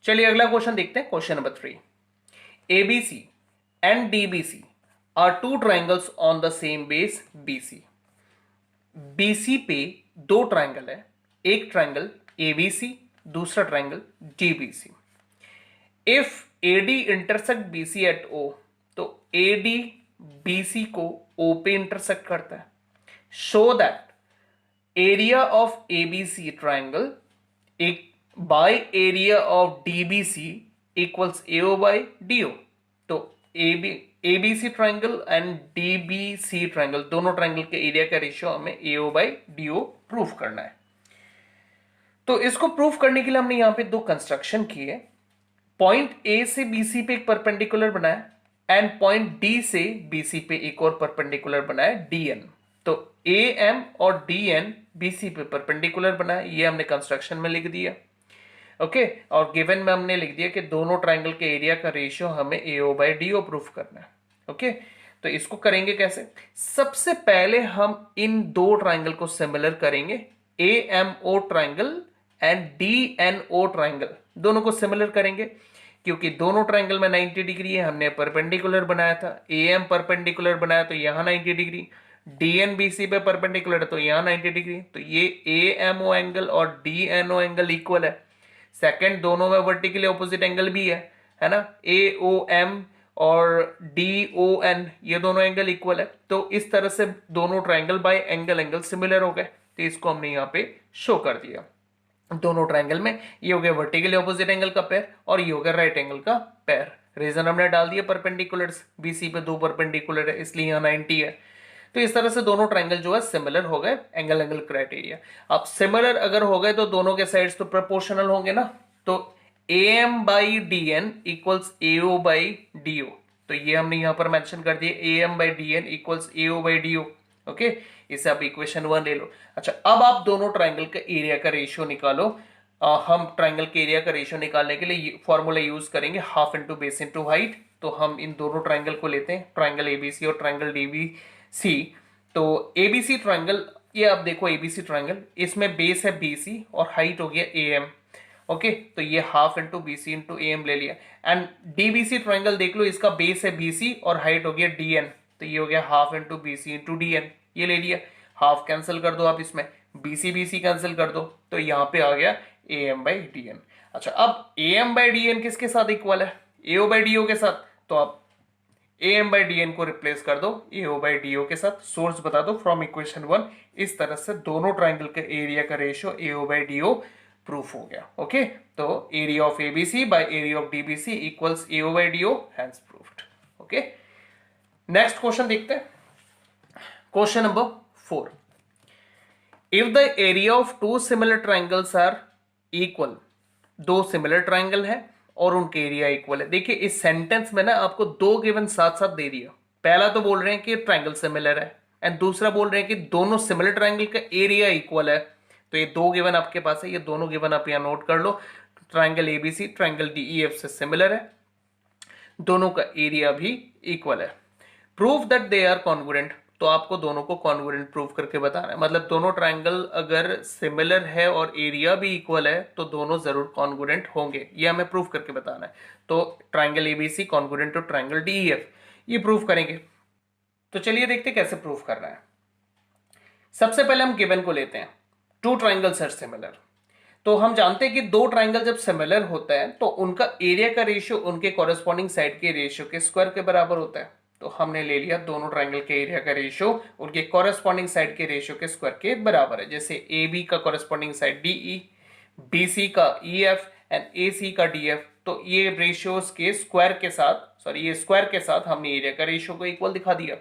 चलिए अगला क्वेश्चन देखते हैं, question number 3। ABC and DBC are two triangles on the same base BC. BC पे दो ट्राइंगल है, एक ट्राइंगल एबीसी, दूसरा triangle DBC. If AD intersect BC at O, तो एडी बीसी को ओ पे इंटरसेक्ट करता है। Show that area of ABC triangle एक by area of DBC equals AO by DO. तो ABC triangle and DBC triangle, दोनों triangle के area का रेशियो हमें एओ बाय डीओ प्रूफ करना है। तो इसको प्रूफ करने के लिए हमने यहां पे दो कंस्ट्रक्शन किए। पॉइंट ए से बीसी पे एक परपेंडिकुलर बनाया एंड पॉइंट डी से बीसी पे एक और परपेंडिकुलर बनाया डीएन। तो ए एम और डी एन बीसी पे परपेंडिकुलर बनाया, ये हमने कंस्ट्रक्शन में लिख दिया। ओके, और गिवन में हमने लिख दिया कि दोनों ट्राइंगल के एरिया का रेशियो हमें एओ बाय डीओ प्रूफ करना है। ओके, तो इसको करेंगे कैसे? सबसे पहले हम इन दो ट्राइंगल को सिमिलर करेंगे, A M O triangle and D N O triangle, दोनों को सिमिलर करेंगे क्योंकि दोनों ट्राइंगल में 90 डिग्री है। हमने परपेंडिकुलर बनाया था, ए एम परपेंडिकुलर बनाया तो यहां 90 degree, D N B C पे परपेंडिकुलर है तो यहां 90 डिग्री। तो ये ए एम ओ एंगल और D N O angle equal है। सेकंड, दोनों में वर्टिकली ऑपोजिट एंगल भी है ना, ए ओ एम और डी ओ एन, ये दोनों एंगल इक्वल है। तो इस तरह से दोनों ट्राइंगल बाय एंगल सिमिलर हो गए, तो इसको हमने यहां पे शो कर दिया। दोनों ट्राइंगल में ये हो गया वर्टिकली ऑपोजिट एंगल का पेयर और ये हो गया राइट एंगल का पेयर। रीजन हमने डाल दिया परपेंडिकुलर्स, बीसी पे दो परपेंडिकुलर है इसलिए यहाँ 90 है। तो इस तरह से दोनों ट्राइंगल जो है सिमिलर हो गए एंगल क्राइटेरिया। अब सिमिलर अगर हो गए तो दोनों के साइड्स तो प्रोपोर्शनल होंगे ना, तो A M by D N equals AO by DO. तो ये हमने यहां पर मेंशन कर दिया, A M by D N equals AO by DO. Okay, इसे आप इक्वेशन 1 ले लो। अच्छा, अब आप दोनों ट्राइंगल के एरिया का रेशियो निकालो। हम ट्राइंगल के एरिया का रेशियो निकालने के लिए फॉर्मूला यूज करेंगे half into base into height. तो हम इन दोनों ट्राइंगल को लेते हैं, ट्राइंगल एबीसी और ट्राइंगल डीबीसी। तो एबीसी ट्राइंगल, ये आप देखो एबीसी ट्राइंगल, इसमें बेस है बीसी और हाइट हो गया ए एम। ओके, तो ये half into BC into A M ले लिया। एंड डीबीसी ट्राइंगल देख लो, इसका बेस है बीसी और हाइट हो गया डीएन, तो ये हो गया half into BC into DN, ये ले लिया। हाफ कैंसिल कर दो आप, इसमें बीसी बीसी कैंसिल कर दो, तो यहां पे आ गया A M by D N. अच्छा, अब A M by D N किसके साथ इक्वल है? एओ बाई डीओ के साथ। तो आप A M by D N को रिप्लेस कर दो एओ बाई डीओ के साथ, सोर्स बता दो फ्रॉम इक्वेशन 1। इस तरह से दोनों ट्राइंगल के एरिया का ratio AO by DO proof हो गया। ओके, तो area of ABC by area of DBC equals AO by DO, hence proved. Okay, next question देखते हैं, question number 4। If the area of two similar triangles are equal, दो similar triangle है और उनके area equal है। देखिए इस sentence में ना आपको दो गिवन साथ साथ दे दिया। पहला तो बोल रहे हैं कि ट्राइंगल सिमिलर है एंड दूसरा बोल रहे हैं कि दोनों सिमिलर ट्राइंगल का एरिया इक्वल है। तो ये दो गिवन आपके पास है, ये दोनों गिवन आप यहां नोट कर लो। ट्राइंगल एबीसी ट्राइंगल डीईएफ से सिमिलर है, दोनों का एरिया भी इक्वल है। Prove that they are congruent, तो आपको दोनों को कॉन्ग्रुएंट प्रूव करके बताना है। मतलब दोनों ट्राइंगल अगर सिमिलर है और एरिया भी इक्वल है तो दोनों जरूर कॉन्ग्रुएंट होंगे, ये हमें प्रूव करके बताना है। तो triangle ABC congruent to triangle DEF, ये प्रूव करेंगे। तो चलिए देखते कैसे प्रूव करना है। सबसे पहले हम गिवन को लेते हैं, टू ट्राइंगल्स आर सिमिलर। तो हम जानते हैं कि दो ट्राइंगल जब सिमिलर होता है तो उनका एरिया का रेशियो उनके कॉरेस्पॉन्डिंग साइड के रेशियो के स्क्वायर के बराबर होता है। तो हमने ले लिया दोनों ट्राइंगल के एरिया का रेशियो उनके कॉरेस्पॉन्डिंग साइड के रेशियो के स्क्वायर के बराबर है। जैसे ए बी का corresponding side DE, B C का ई एफ एंड ए सी का डी एफ। तो ये रेशियोज के स्क्वायर के साथ, सॉरी ये स्क्वायर के साथ हमने एरिया का रेशियो को इक्वल दिखा दिया।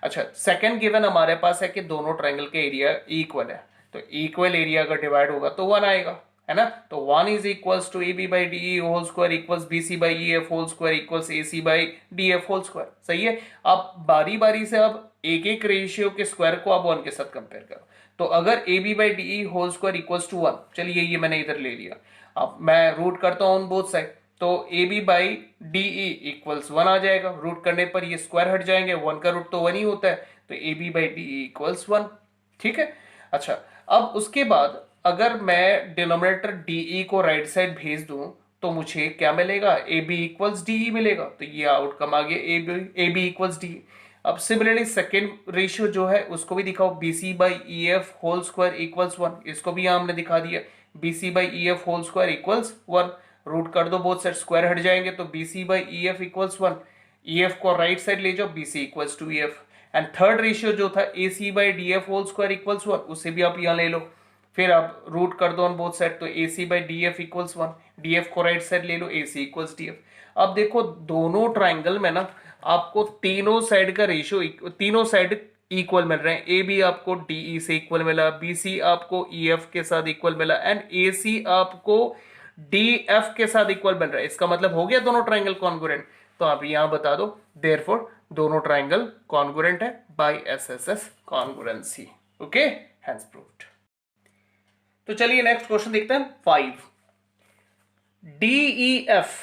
अच्छा, सेकंड गिवन हमारे पास है कि दोनों ट्राइंगल के एरिया इक्वल है। तो इक्वल एरिया अगर डिवाइड होगा तो 1 आएगा, है ना। तो 1 is equals to A B by D E whole square equals B C by E F whole square equals A C by D F whole square. सही है। अब बारी बारी से अब एक एक रेशियो के स्क्वायर को आप 1 के साथ कंपेयर करो। तो अगर A B by D E whole square equals to 1, चलिए ये मैंने इधर ले लिया। अब मैं रूट करता हूं बोथ साइड, तो A B by D E equals 1 आ जाएगा। रूट करने पर ये स्क्वायर हट जाएंगे, 1 का रूट तो 1 ही होता है, तो A B by D E equals 1। ठीक है। अच्छा, अब उसके बाद अगर मैं डिनोमिनेटर डीई को राइट साइड भेज दूं तो मुझे क्या मिलेगा, A B equals D E मिलेगा। तो ये आउटकम आ गया ए बी इक्वल्स डी। अब सिमिलरली सेकेंड रेशियो जो है उसको भी दिखाओ, B C by E F whole square equals 1, इसको भी यहाँ हमने दिखा दिया, B C by E F whole square equals 1। Root कर दो बोथ साइड, स्क्वायर हट जाएंगे तो B C by E F equals 1, E F को राइट साइड ले जाओ, B C equals to E F. And third ratio जो था A C by D F whole square equals 1, उसे भी आप यहाँ ले लो, फिर आप रूट कर दो ऑन बोथ साइड, तो A C by D F equals 1, D F को राइट साइड ले लो, A C equals D F. अब देखो दोनों ट्राइंगल में ना आपको तीनों साइड का रेशियो, तीनों साइड इक्वल मिल रहे हैं। ए बी आपको डीई से इक्वल मिला, बी सी आपको ई एफ के साथ इक्वल मिला, एंड ए सी आपको डी एफ के साथ इक्वल मिल रहा है। इसका मतलब हो गया दोनों ट्राइंगल कॉन्ग्रुएंट। तो आप यहां बता दो देयरफॉर दोनों ट्राइंगल कॉन्ग्रुएंट है by SSS congruency. Okay, hence proved. तो चलिए नेक्स्ट क्वेश्चन देखते हैं 5। DEF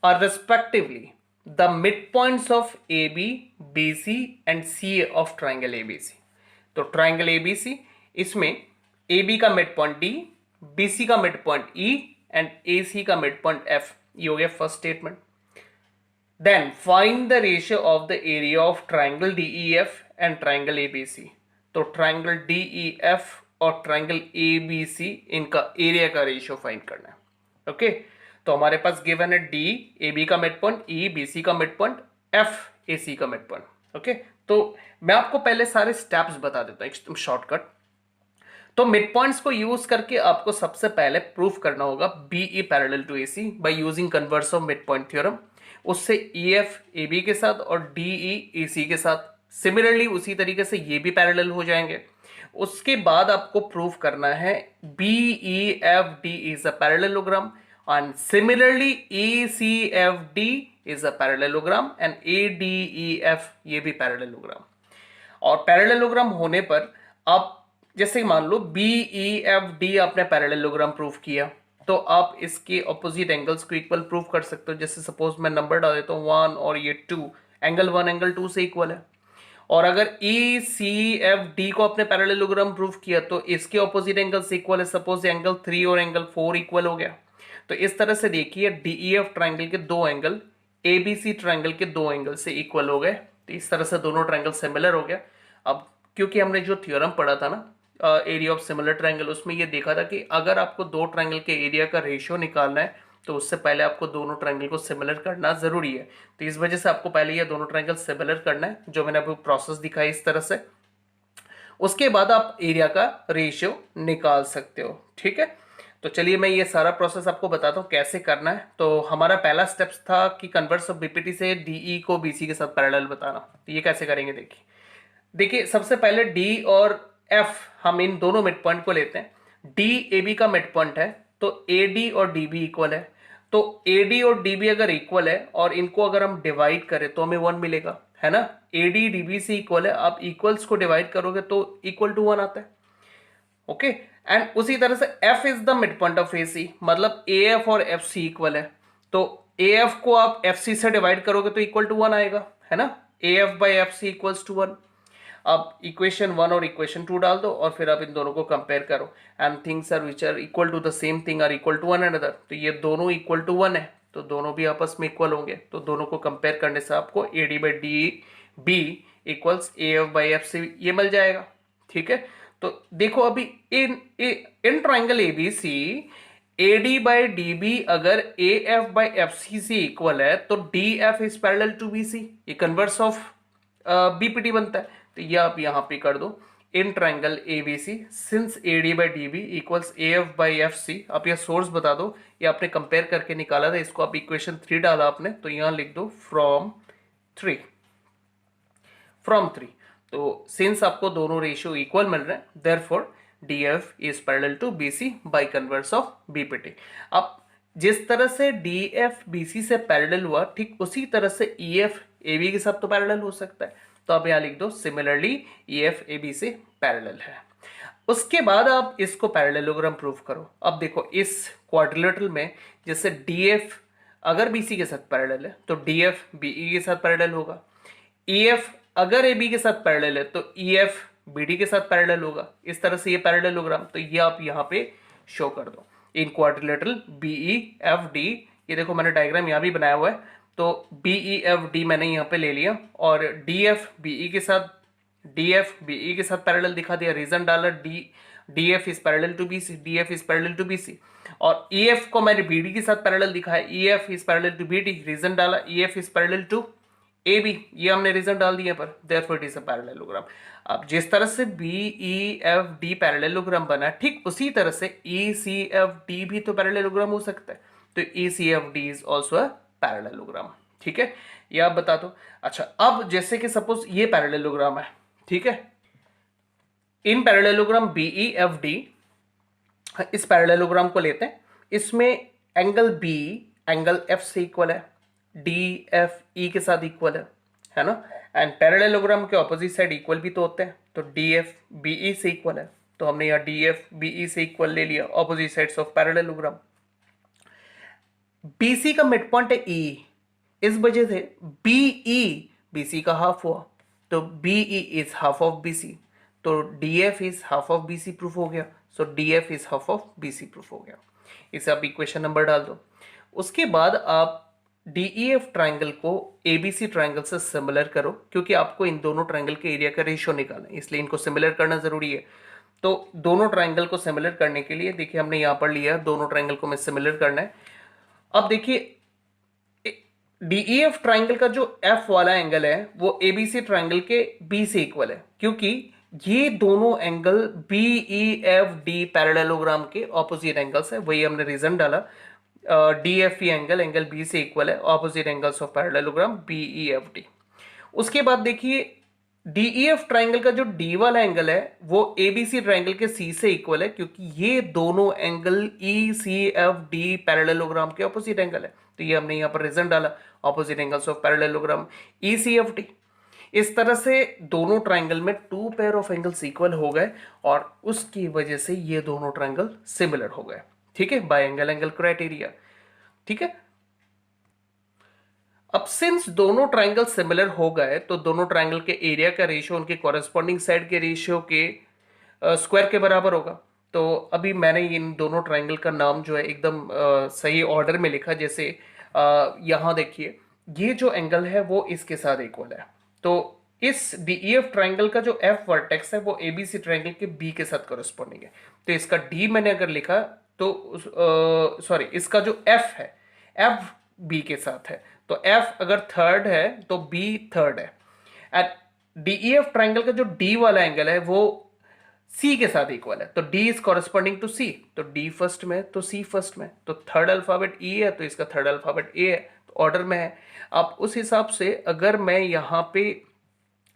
are respectively the midpoints of AB, BC and CA of triangle ABC। तो ट्राइंगल ABC, इसमें AB का मिड पॉइंट D, BC का mid point E and AC का mid point F। ये हो गया first statement. Then find the ratio of the area of triangle DEF and triangle ABC। तो triangle DEF और triangle ABC, इनका area का ratio find करना है। ओके, तो हमारे पास गिवन है डी ए बी का mid point, E B C का मिड पॉइंट, एफ ए सी का मिड पॉइंट। ओके, तो मैं आपको पहले सारे स्टेप्स बता देता हूं एकदम शॉर्टकट। तो मिड पॉइंट्स को यूज करके आपको सबसे पहले प्रूफ करना होगा BE parallel to AC by using converse of mid point theorem. उससे ई एफ ए बी के साथ और डीई ए सी के साथ सिमिलरली उसी तरीके से ये भी पैरेलल हो जाएंगे। उसके बाद आपको प्रूफ करना है BE F D is a parallelogram and similarly ACFD is a parallelogram and ADEF ये भी parallelogram। और parallelogram होने पर आप जैसे मान लो BEFD आपने parallelogram प्रूफ किया, तो आप इसके ऑपोजिट एंगल्स को इक्वल प्रूफ कर सकते हो। जैसे सपोज मैं नंबर डाल देता हूँ 1 और ये 2, एंगल 1 एंगल 2 से इक्वल है। और अगर ECFD को आपने पैरेललोग्राम प्रूफ किया तो इसके ऑपोजिट एंगल से इक्वल है। सपोज एंगल 3 और एंगल 4 इक्वल हो गया। तो इस तरह से देखिए DEF ट्राइंगल के दो एंगल ABC ट्राइंगल के दो एंगल से इक्वल हो गए। तो इस तरह से दोनों ट्राइंगल सिमिलर हो गया। अब क्योंकि हमने जो थ्योरम पढ़ा था ना एरिया ऑफ सिमिलर ट्राइंगल, उसमें ये देखा था कि अगर आपको दो ट्राइंगल के एरिया का रेशियो निकालना है तो उससे पहले आपको दोनों ट्राइंगल को सिमिलर करना जरूरी है। तो इस वजह से आपको पहले ये दोनों ट्राइंगल सिमिलर करना है, जो मैंने अभी प्रोसेस दिखाई इस तरह से। उसके बाद आप एरिया का रेशियो निकाल सकते हो। ठीक है, तो चलिए मैं ये सारा प्रोसेस आपको बताता हूँ कैसे करना है। तो हमारा पहला स्टेप्स था कि कन्वर्स ऑफ बीपीटी से डीई को बीसी के साथ पैरेलल बताना। तो ये कैसे करेंगे देखिए सबसे पहले डी और एफ हम इन दोनों मिड पॉइंट को लेते हैं। डी ए बी का मिड पॉइंट है तो ए डी और डी बी इक्वल है। तो ए डी और डी बी अगर इक्वल है और इनको अगर हम डिवाइड करें तो हमें 1 मिलेगा, है ना। ए डी डी बी से इक्वल है, आप इक्वल्स को डिवाइड करोगे तो इक्वल टू 1 आता है। ओके, एंड उसी तरह से F is the mid point of AC, मतलब AF और FC इक्वल है। तो AF को आप FC से डिवाइड करोगे तो इक्वल टू 1 आएगा, है ना। AF by FC equals to 1। अब इक्वेशन 1 और इक्वेशन 2 डाल दो और फिर आप इन दोनों को कंपेयर करो and things are which are equal to the same thing are equal to one another. तो ये दोनों इक्वल टू 1 है तो दोनों भी आपस में इक्वल होंगे। तो दोनों को कंपेयर करने से आपको AD by DB equals AF by FC ये मिल जाएगा। ठीक है, तो देखो अभी in triangle ABC AD by DB अगर AF बाई FC से इक्वल है तो DF is parallel to BC, ये कन्वर्स ऑफ BPT बनता है। तो ये आप यहां पे कर दो इन triangle ABC since AD by DB equals AF by FC। आप ये सोर्स बता दो, ये आपने कंपेयर करके निकाला था, इसको आप इक्वेशन 3 डाला आपने तो यहां लिख दो फ्रॉम 3। तो सिंस आपको दोनों रेशियो इक्वल मिल रहे हैं therefore DF is parallel to BC by converse of BPT। अब जिस तरह से DF BC से पैरेलल हुआ ठीक उसी तरह से EF AB के साथ तो पैरेलल हो सकता है। तो आप यहां लिख दो सिमिलरली EF AB से पैरेलल है। उसके बाद आप इसको पैरेललोग्राम प्रूफ करो। अब देखो इस क्वाड्रिलेटरल में जैसे DF अगर BC के साथ पैरेलल है तो DF BE के साथ पैरेलल होगा। EF अगर AB के साथ पैरेलल है तो EF BD के साथ पैरेलल होगा। इस तरह से ये पैरेललोग्राम, तो ये आप यहाँ पे शो कर दो इन क्वाड्रिलेटरल BE FD ये देखो मैंने डायग्राम यहाँ भी बनाया हुआ है। तो बी ई एफ डी मैंने यहाँ पे ले लिया और डी एफ बी ई के साथ पैरेलल दिखा दिया, रीजन डाला, D F is parallel to B C, D F is parallel to B C. और ई एफ को मैंने बी डी के साथ पैरेलल दिखाया, E F is parallel to B D, reason डाला, E F is parallel to A B, ये हमने reason डाल दिया पर, therefore it is a parallelogram. अब जिस तरह से B E F D parallelogram बना, ठीक उसी तरह से ई सी एफ डी भी तो पैरेललोग्राम हो सकता है। तो E C F D is also a parallelogram. ठीक है, ये आप बता दो। अच्छा, अब जैसे कि सपोज ये पैरेललोग्राम है, ठीक है, in parallelogram B E F D, इस पैरेललोग्राम को लेते हैं, इसमें एंगल बी एंगल एफ से इक्वल है, डी एफ ई के साथ इक्वल है ना। एंड पैरेललोग्राम के ऑपोजिट साइड इक्वल भी तो होते हैं, तो डी एफ बी ई से इक्वल है, तो हमने यहाँ डी एफ बी ई से इक्वल ले लिया, opposite sides of parallelogram. BC का मिड पॉइंट है ई, इस वजह से बीई बीसी का हाफ हुआ, तो BE is half of BC, तो DF is half of BC proof हो गया, so DF is half of BC proof हो गया। इसे आप इक्वेशन नंबर डाल दो। उसके बाद आप डीईएफ ट्राइंगल को एबीसी ट्राइंगल से सिमिलर करो, क्योंकि आपको इन दोनों ट्राइंगल के एरिया का रेशियो निकालना है, इसलिए इनको सिमिलर करना जरूरी है। तो दोनों ट्राइंगल को सिमिलर करने के लिए देखिए हमने यहां पर लिया, दोनों ट्राइंगल को हमें सिमिलर करना है। अब देखिए डीईएफ ट्राइंगल का जो एफ वाला एंगल है वो एबीसी ट्राइंगल के बी से इक्वल है, क्योंकि ये दोनों angle BE F D parallelogram के ऑपोजिट एंगल्स है, वही हमने रीजन डाला। डीएफई एंगल बी से इक्वल है, opposite angles of parallelogram BE F D. उसके बाद देखिए डीईएफ ट्राइंगल का जो डी वाला एंगल है वो एबीसी ट्राइंगल के सी से इक्वल है, क्योंकि ये दोनों angle E C F D parallelogram के ऑपोजिट एंगल है, तो ये हमने यहाँ पर रीजन डाला, opposite angles of parallelogram E C F D. इस तरह से दोनों ट्राइंगल में two pair of angles equal हो गए और उसकी वजह से ये दोनों ट्राइंगल सिमिलर हो गए। ठीक है, बाय एंगल क्राइटेरिया। ठीक है, अब सिंस दोनों ट्राइंगल सिमिलर हो गए तो दोनों ट्राइंगल के एरिया का रेशियो उनके कॉरेस्पॉन्डिंग साइड के रेशियो के स्क्वायर के बराबर होगा। तो अभी मैंने इन दोनों ट्राइंगल का नाम जो है एकदम सही ऑर्डर में लिखा, जैसे यहां देखिए ये जो एंगल है वो इसके साथ इक्वल है, तो इस डीईएफ ट्राइंगल का जो एफ वर्टेक्स है वो एबीसी ट्राइंगल के बी के साथ कॉरेस्पॉन्डिंग है, तो इसका डी मैंने अगर लिखा तो सॉरी इसका जो एफ है एफ बी के साथ है, तो एफ अगर थर्ड है तो बी थर्ड है। एंड डीईएफ ट्राइंगल का जो डी वाला एंगल है वो सी के साथ इक्वल है, तो डी इज कॉरेस्पॉन्डिंग टू सी, तो डी फर्स्ट में तो सी फर्स्ट में, तो थर्ड अल्फाबेट ई है तो इसका थर्ड अल्फाबेट ए है, तो ऑर्डर में है। अब उस हिसाब से अगर मैं यहां पे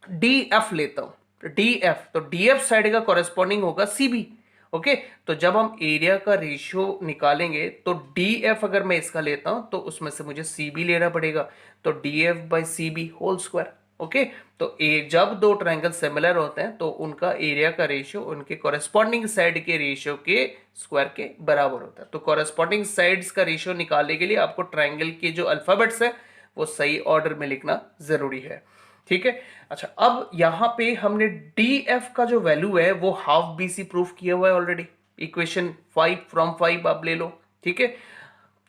डी एफ लेता हूं, डी एफ, तो डी एफ साइड का कॉरेस्पॉन्डिंग होगा सी बी। ओके, तो जब हम एरिया का रेशियो निकालेंगे तो डी एफ अगर मैं इसका लेता हूं तो उसमें से मुझे सी बी लेना पड़ेगा, तो D F by C B whole square. Okay, तो जब दो ट्राइंगल सिमिलर होते हैं तो उनका एरिया का रेशियो उनके कॉरेस्पॉन्डिंग साइड के रेशियो के स्क्वायर के बराबर होता है। तो कॉरेस्पॉन्डिंग साइड्स का रेशियो निकालने के लिए आपको ट्राइंगल के जो अल्फाबेट्स है वो सही ऑर्डर में लिखना जरूरी है। ठीक है, अच्छा अब यहां पे हमने डी एफ का जो वैल्यू है वो हाफ बी सी प्रूफ किया हुआ है ऑलरेडी, इक्वेशन 5 फ्रॉम 5 आप ले लो। ठीक है,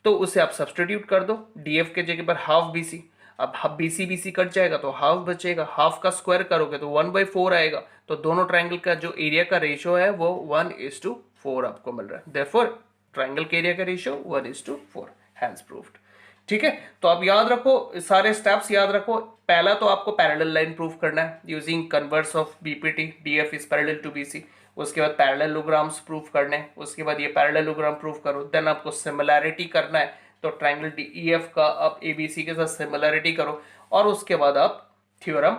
तो उसे आप सब्सटीट्यूट कर दो, डी एफ के जगह पर हाफ बी सी, अब हाफ बी सी कट जाएगा तो हाफ बचेगा, हाफ का स्क्वायर करोगे तो 1/4 आएगा, तो दोनों ट्राइंगल का जो एरिया का रेशियो है वो 1:4 आपको मिल रहा है, देयरफॉर ट्राइंगल के एरिया का रेशियो 1:4, हैंस प्रूव्ड। ठीक है, तो आप याद रखो, सारे स्टेप्स याद रखो। पहला तो आपको पैरेलल लाइन प्रूफ करना है using converse of BPT, DF is parallel to BC. उसके बाद पैरेललोग्राम्स प्रूफ करने हैं, उसके बाद ये पैरेललोग्राम प्रूफ करो, देन आपको सिमिलैरिटी करना है, तो ट्राइंगल डीईएफ का आप एबीसी के साथ सिमिलैरिटी करो, और उसके बाद आप थ्योरम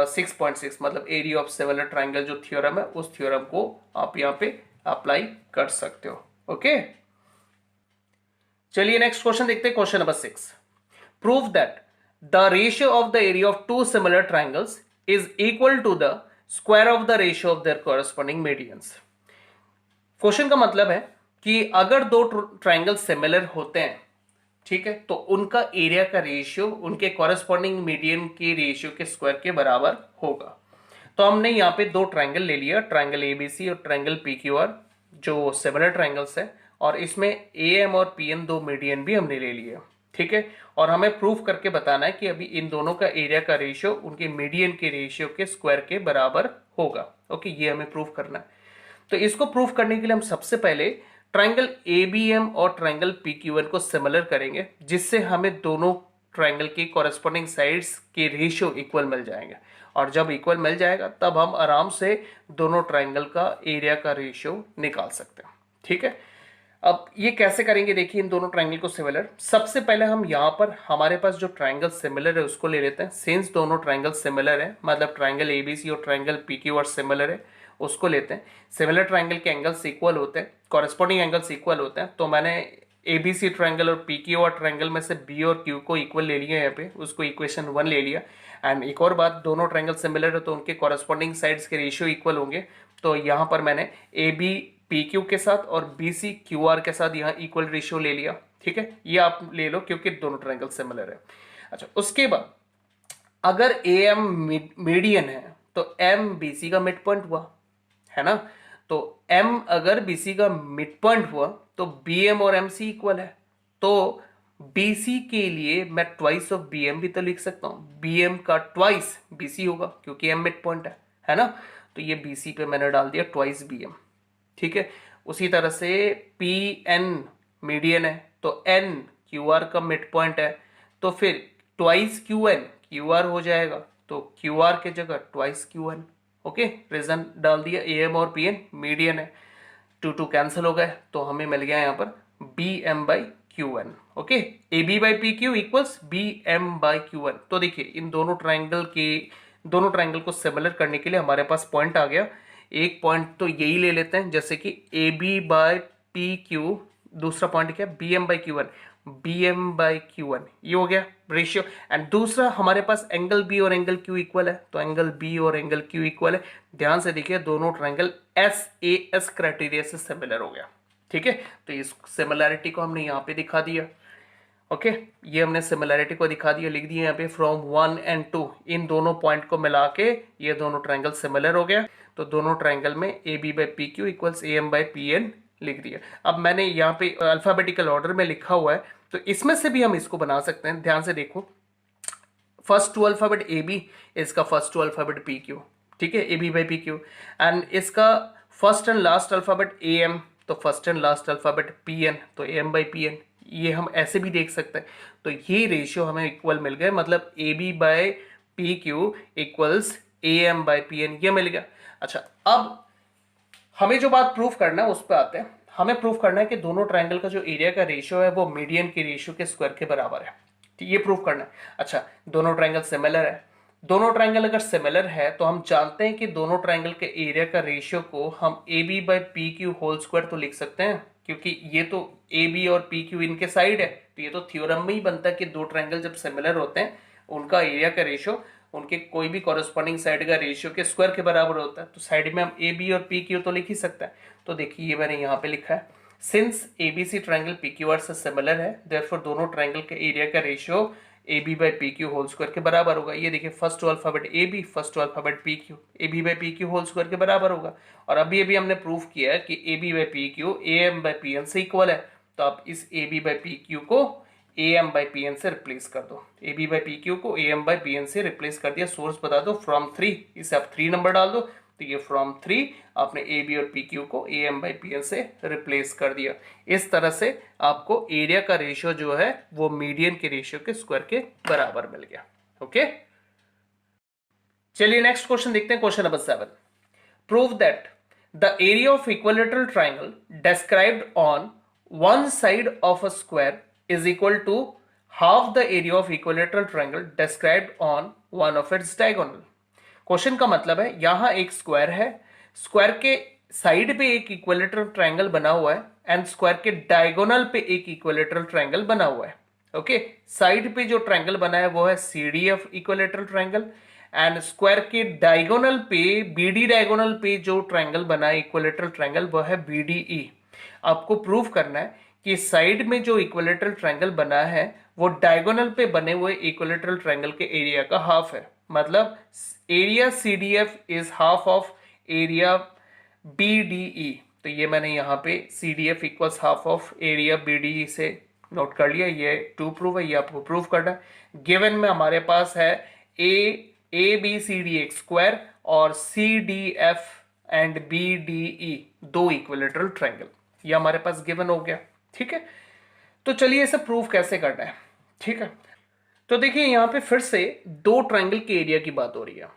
6.6 मतलब एरिया ऑफ सिमिलर ट्राइंगल जो थ्योरम है उस थ्योरम को आप यहाँ पे अप्लाई कर सकते हो। ओके, चलिए नेक्स्ट क्वेश्चन देखते हैं, question number 6। Prove that the ratio of the area of two similar triangles is equal to the square of the ratio of their corresponding medians. Question का मतलब है कि अगर दो ट्राइंगल सिमिलर होते हैं, ठीक है, तो उनका एरिया का रेशियो उनके कॉरेस्पॉन्डिंग मीडियन के रेशियो के स्क्वायर के बराबर होगा। तो हमने यहाँ पे दो ट्राइंगल ले लिया, ट्राइंगल एबीसी और ट्राइंगल पीक्यूआर, जो सिमिलर ट्राइंगल्स है, और इसमें ए एम और पी एन दो मीडियन भी हमने ले लिए, ठीक है। और हमें प्रूफ करके बताना है कि अभी इन दोनों का एरिया का रेशियो उनके मीडियन के रेशियो के स्क्वायर के बराबर होगा। ओके, ये हमें प्रूफ करना है। तो इसको प्रूफ करने के लिए हम सबसे पहले ट्राइंगल ए बी एम और ट्राइंगल पी क्यू एन को सिमिलर करेंगे, जिससे हमें दोनों ट्राइंगल की कॉरेस्पॉन्डिंग साइड्स के रेशियो इक्वल मिल जाएंगे। और जब इक्वल मिल जाएगा तब हम आराम से दोनों ट्राइंगल का एरिया का रेशियो निकाल सकते हैं, ठीक है। अब ये कैसे करेंगे, देखिए इन दोनों ट्राइंगल को सिमिलर। सबसे पहले हम यहाँ पर हमारे पास जो ट्राइंगल सिमिलर है उसको ले लेते हैं। सिंस दोनों ट्राइंगल सिमिलर है, मतलब ट्राइंगल एबीसी और ट्राइंगल पीक्यू आर सिमिलर है, उसको लेते हैं। सिमिलर ट्राइंगल के एंगल्स इक्वल होते हैं, कॉरेस्पॉन्डिंग एंगल्स इक्वल होते हैं। तो मैंने एबीसी ट्राइंगल और पीक्यू आर ट्राइंगल में से बी और क्यू को इक्वल ले लिया यहाँ पे, उसको इक्वेशन 1 ले लिया। एंड एक और बात, दोनों ट्राइंगल सिमिलर है तो उनके कॉरेस्पॉन्डिंग साइड्स के रेशियो इक्वल होंगे। तो यहाँ पर मैंने ए बी पी क्यू के साथ और बी सी क्यू आर के साथ यहाँ इक्वल रेशियो ले लिया, ठीक है। ये आप ले लो क्योंकि दोनों ट्राइंगल सिमिलर है। अच्छा, उसके बाद अगर ए एम मीडियन है तो एम बी सी का मिड पॉइंट हुआ, है ना। तो एम अगर बी सी का मिड पॉइंट हुआ तो बी एम और एम सी इक्वल है। तो बी सी के लिए मैं ट्वाइस ऑफ बी एम भी तो लिख सकता हूं, बी एम का ट्वाइस बी सी होगा क्योंकि एम मिड पॉइंट है ना। तो ये बी सी पे मैंने डाल दिया ट्वाइस बी एम, ठीक है। उसी तरह से पी एन मीडियन है तो एन क्यू आर का मिड पॉइंट है, तो फिर twice Q N Q R हो जाएगा। तो क्यू आर के जगह twice Q N, okay. Reason डाल दिया, ए एम और पी एन मीडियन है, 2 कैंसिल हो गए तो हमें मिल गया यहाँ पर B M by Q N, okay. A B by P Q equals B M by Q N. तो देखिए इन दोनों ट्राइंगल को सिमिलर करने के लिए हमारे पास पॉइंट आ गया। एक पॉइंट तो यही ले लेते हैं, जैसे कि A B by P Q, दूसरा पॉइंट क्या, B M by Q N, B M by Q N, ये हो गया रेशियो। एंड दूसरा हमारे पास एंगल बी और एंगल क्यू इक्वल है, तो एंगल बी और एंगल क्यू इक्वल है। ध्यान से देखिए दोनों triangle S A S criteria से सिमिलर हो गया, ठीक है। तो इस सिमिलैरिटी को हमने यहाँ पे दिखा दिया, ओके। ये हमने सिमिलैरिटी को दिखा दिया, लिख दिया यहाँ पे फ्रॉम 1 एंड 2, इन दोनों पॉइंट को मिला के ये दोनों ट्राइंगल सिमिलर हो गया। तो दोनों ट्राइंगल में A B by P Q equals A M by P N लिख दिया। अब मैंने यहाँ पे अल्फाबेटिकल ऑर्डर में लिखा हुआ है, तो इसमें से भी हम इसको बना सकते हैं। ध्यान से देखो, first two alphabet A B, इसका first two alphabet P Q, ठीक है, A B by P Q. And इसका first and last alphabet A M, तो first and last alphabet P N, तो A M by P N. ये हम ऐसे भी देख सकते हैं। तो ये रेशियो हमें इक्वल मिल गए, मतलब A B by P Q equals A M by P N, ये मिल गया। अच्छा, अब हमें जो बात प्रूफ करना है उस पर आते हैं। हमें प्रूफ करना है कि दोनों ट्राइंगल का जो एरिया का रेशियो है वो मीडियन के रेशियो के स्क्वायर के बराबर है, ये प्रूफ करना है। अच्छा, दोनों ट्राइंगल सिमिलर है। दोनों ट्राइंगल अगर सिमिलर है तो हम जानते हैं कि दोनों ट्राइंगल के एरिया का रेशियो को हम A B by P Q whole square तो लिख सकते हैं, क्योंकि ये तो ए बी और पी क्यू इनके साइड है। तो ये तो थ्योरम में ही बनता है कि दो ट्राइंगल जब सिमिलर होते हैं उनका एरिया का रेशियो उनके कोई भी कॉरेस्पॉन्डिंग साइड का रेशियो के स्क्वायर के बराबर होता है। तो साइड में हम ए बी और पी क्यू तो लिख ही सकते हैं। तो देखिए ये मैंने यहाँ पे लिखा है, since A B C triangle P Q R से सिमिलर है, देयरफॉर दोनों ट्राइंगल के एरिया का ratio A B by P Q whole square के बराबर होगा। ये देखिए first two alphabet A B, first two alphabet P Q, A B by P Q whole square के बराबर होगा। और अभी अभी हमने प्रूफ किया है कि A B by P Q A M by P N से इक्वल है। तो आप इस A B by P Q को A M by P N से रिप्लेस कर दो। A B by P Q को A M by P N से रिप्लेस कर दिया। सोर्स बता दो फ्रॉम 3, इसे आप 3 नंबर डाल दो। तो ये फ्रॉम 3 आपने ए बी और पी क्यू को A M by P N से रिप्लेस कर दिया। इस तरह से आपको एरिया का रेशियो जो है वो मीडियन के रेशियो के स्क्वायर के बराबर मिल गया, ओके। चलिए नेक्स्ट क्वेश्चन देखते हैं, question number 7। Prove that the area of equilateral triangle described on one side of a square is equal to half the area of equilateral triangle described on one of its diagonal। Question का मतलब है यहां एक square है, square के side पे एक equilateral triangle बना हुआ है एंड स्क्वायर के डायगोनल पे एक इक्विलेटरल ट्रायंगल बना हुआ है, ओके। साइड पे जो ट्रायंगल बना है वो है CDF equilateral triangle and square के डायगोनल पे BD डायगोनल पे जो ट्रायंगल बना है इक्विलेटरल ट्रायंगल वो है BDE। आपको प्रूव करना है कि साइड में जो इक्विलेटरल ट्रायंगल बना है वो डायगोनल पे बने हुए इक्विलेटरल ट्रायंगल के एरिया का हाफ है। मतलब area CDF is half of area BDE। तो ये मैंने यहाँ पे CDF equals half of area BD से नोट कर लिया। ये टू प्रूव है, ये आपको प्रूव करना है। गिवन में हमारे पास है ABCD एक स्क्वायर और CDF एंड BDE दो इक्विलेटरल ट्रायंगल, ये हमारे पास गिवन हो गया। ठीक है, तो चलिए इसे प्रूव कैसे करना है। ठीक है, तो देखिए यहां पे फिर से दो ट्रायंगल के एरिया की बात हो रही है।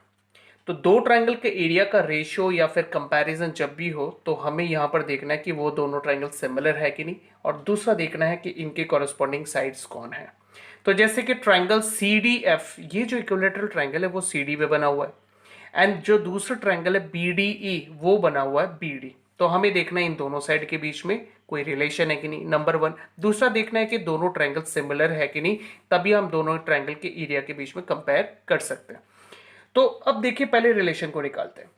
तो दो ट्रायंगल के एरिया का रेशियो या फिर कंपैरिजन जब भी हो तो हमें यहां पर देखना है कि वो दोनों ट्रायंगल सिमिलर है कि नहीं, और दूसरा देखना है कि इनके कॉरेस्पॉन्डिंग साइड्स कौन है। तो जैसे कि ट्रायंगल CDF, ये जो इक्विलेटरल ट्रायंगल है वो CD पे बना हुआ है, एंड जो दूसरा ट्रायंगल है BDE वो बना हुआ है BD। तो हमें देखना है इन दोनों साइड के बीच में कोई रिलेशन है कि नहीं, नंबर वन। दूसरा देखना है कि दोनों ट्रायंगल सिमिलर है कि नहीं, तभी हम दोनों ट्रायंगल के एरिया के बीच में कंपेयर कर सकते हैं। तो अब देखिए पहले रिलेशन को निकालते हैं।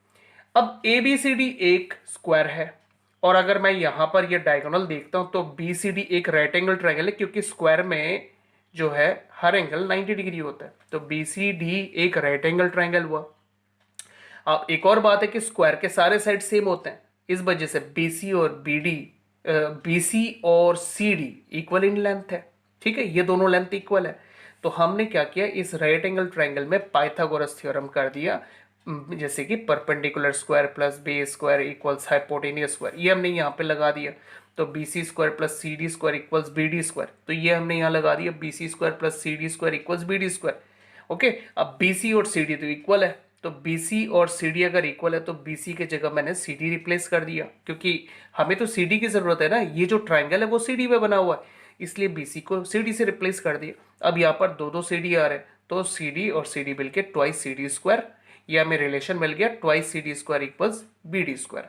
अब ABCD एक स्क्वायर है, और अगर मैं यहां पर ये डायगोनल देखता हूं तो BCD एक राइट एंगल ट्रायंगल है, क्योंकि स्क्वायर में जो है हर एंगल 90 डिग्री होता है। तो BCD एक राइट एंगल ट्रायंगल हुआ। अब एक और बात है कि स्क्वायर के सारे साइड सेम होते हैं, इस वजह से BC और CD इक्वल इन लेंथ है। ठीक है, ये दोनों लेंथ इक्वल है। तो हमने क्या किया, इस राइट एंगल ट्रायंगल में पाइथागोरस थ्योरम कर दिया, जैसे कि perpendicular square plus base square equals hypotenuse square, ये हमने यहाँ पे लगा दिया। तो BC square plus CD square equals BD square, तो ये हमने यहाँ लगा दिया BC square plus CD square equals BD square. Okay, अब BC और CD तो इक्वल है, तो BC और CD अगर इक्वल है तो BC के जगह मैंने CD रिप्लेस कर दिया, क्योंकि हमें तो CD की जरूरत है ना, ये जो ट्रायंगल है वो CD पे बना हुआ है, इसलिए BC को CD से रिप्लेस कर दिया। अब यहाँ पर दो दो CD आ रहे हैं, तो CD और CD मिलके ट्वाइस CD स्क्वायर, ये हमें रिलेशन मिल गया twice CD square equals BD square.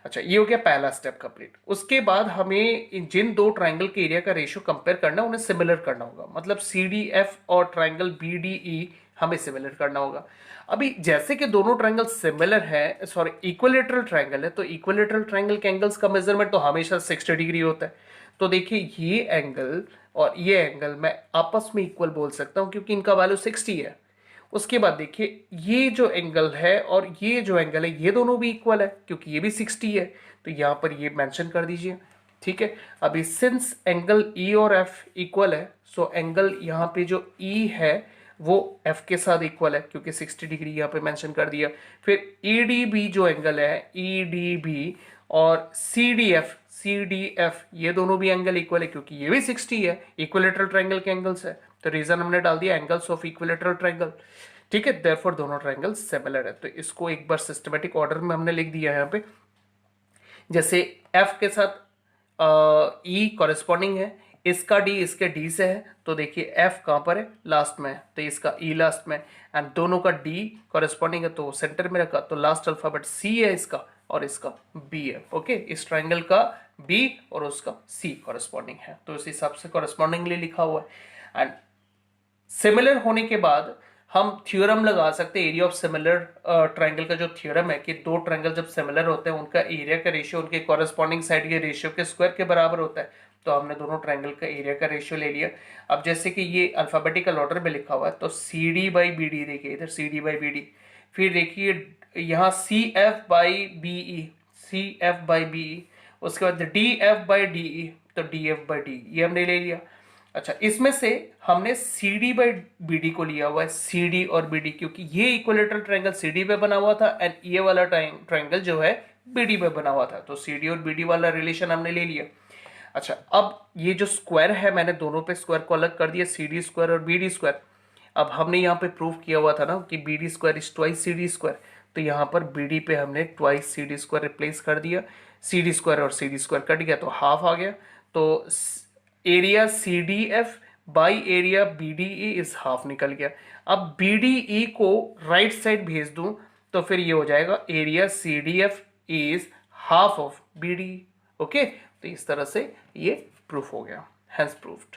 अच्छा, ये हो गया पहला स्टेप कंप्लीट। उसके बाद हमें जिन दो ट्रायंगल के एरिया का रेशियो कंपेयर करना है उन्हें सिमिलर करना होगा, मतलब CDF और ट्रायंगल BDE हमें सिमिलर करना होगा। अभी जैसे कि दोनों ट्रायंगल सिमिलर है, सॉरी इक्विलेटरल ट्रायंगल है, तो इक्विलेटरल ट्रायंगल के एंगल्स का मेजरमेंट तो हमेशा 60 डिग्री होता है। तो देखिए ये एंगल और ये एंगल मैं आपस में इक्वल बोल सकता हूं, क्योंकि इनका वैल्यू 60 है। उसके बाद देखिए ये जो एंगल है और ये जो एंगल है ये दोनों भी इक्वल है, क्योंकि ये भी 60 है, तो यहां पर ये मेंशन कर दीजिए। ठीक है, अभी सिंस एंगल E और F इक्वल है, सो एंगल यहाँ पे जो E है वो F के साथ इक्वल है, क्योंकि 60 डिग्री यहाँ पे मेंशन कर दिया। फिर EDB जो एंगल है, EDB और CDF ये दोनों भी एंगल इक्वल है, क्योंकि ये भी 60 है, इक्विलेटरल ट्रायंगल के एंगल्स है। तो रीजन हमने डाल दिया एंगल्स ऑफ इक्विलेटरल ट्रायंगल। ठीक है, देयरफॉर दोनों ट्रायंगल सिमिलर है। तो इसको एक बार सिस्टमेटिक ऑर्डर में हमने लिख दिया है यहाँ पे, जैसे F के साथ E कॉरेस्पॉन्डिंग है, इसका D इसके D से है, तो देखिए F कहाँ पर है, लास्ट में है, तो इसका E लास्ट में, एंड दोनों का D कॉरेस्पॉन्डिंग है तो सेंटर में रखा, तो लास्ट अल्फाबेट C है इसका और इसका B है। ओके, इस ट्रायंगल का B और उसका C कॉरेस्पॉन्डिंग है, तो इस हिसाब से कॉरेस्पॉन्डिंगली लिखा हुआ है। एंड सिमिलर होने के बाद हम थ्योरम लगा सकते हैं, एरिया ऑफ सिमिलर ट्रायंगल का जो थ्योरम है कि दो ट्रायंगल जब सिमिलर होते हैं उनका एरिया का रेशियो उनके कॉरेस्पॉन्डिंग साइड के रेशियो के स्क्वायर के बराबर होता है। तो हमने दोनों ट्रायंगल का एरिया का रेशियो ले लिया। अब जैसे कि ये अल्फाबेटिकल ऑर्डर में लिखा हुआ है, तो CD बाई BD, देखिए इधर CD बाई BD, फिर देखिए यहाँ CF by BE, CF by BE, उसके बाद DF बाई DE, तो DF बाई DE ये हमने ले लिया। अच्छा, इसमें से हमने CD बाई BD को लिया हुआ है, CD और BD, क्योंकि ये इक्विलेटरल ट्रायंगल CD पे बना हुआ था एंड ये वाला ट्रायंगल जो है BD पे बना हुआ था, तो CD और BD वाला रिलेशन हमने ले लिया। अच्छा, अब ये जो स्क्वायर है मैंने दोनों पे स्क्वायर को अलग कर दिया, CD स्क्वायर और BD स्क्वायर। अब हमने यहाँ पे प्रूव किया हुआ था ना कि BD square is twice CD square, तो यहाँ पर BD पे हमने ट्वाइस CD स्क्वायर रिप्लेस कर दिया, CD स्क्वायर और CD स्क्वायर कट गया तो हाफ आ गया। तो area CDF by area BDE is half निकल गया। अब BDE को राइट साइड भेज दूं तो फिर ये हो जाएगा area CDF is half of BDE। Okay, तो इस तरह से ये प्रूफ हो गया, हैंस प्रूफ्ड।